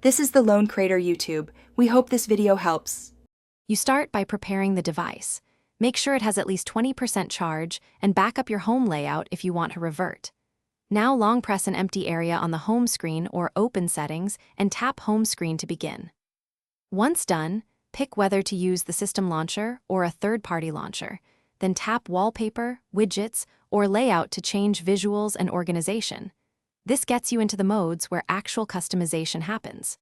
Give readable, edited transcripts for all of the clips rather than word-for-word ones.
This is the Lone Creator YouTube. We hope this video helps. You start by preparing the device. Make sure it has at least 20% charge and back up your home layout if you want to revert. Now long press an empty area on the home screen or open settings and tap home screen to begin. Once done, pick whether to use the system launcher or a third-party launcher. Then tap wallpaper, widgets, or layout to change visuals and organization. This gets you into the modes where actual customization happens.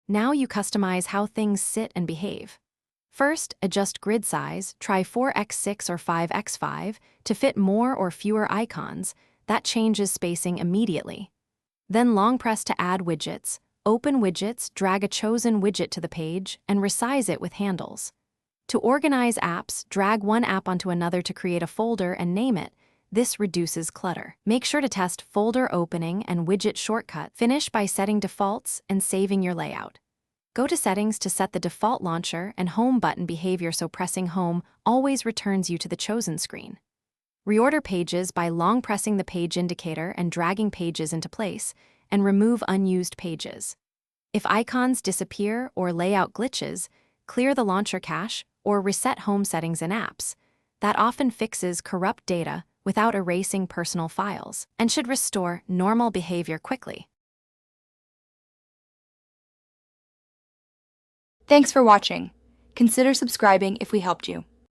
Now you customize how things sit and behave. First, adjust grid size, try 4x6 or 5x5 to fit more or fewer icons. That changes spacing immediately. Then long press to add widgets. Open widgets, drag a chosen widget to the page, and resize it with handles. To organize apps, drag one app onto another to create a folder and name it. This reduces clutter. Make sure to test folder opening and widget shortcut. Finish by setting defaults and saving your layout. Go to Settings to set the default launcher and home button behavior so pressing home always returns you to the chosen screen. Reorder pages by long pressing the page indicator and dragging pages into place, and remove unused pages. If icons disappear or layout glitches, clear the launcher cache or reset home settings in apps. That often fixes corrupt data without erasing personal files and should restore normal behavior quickly. Thanks for watching. Consider subscribing if we helped you.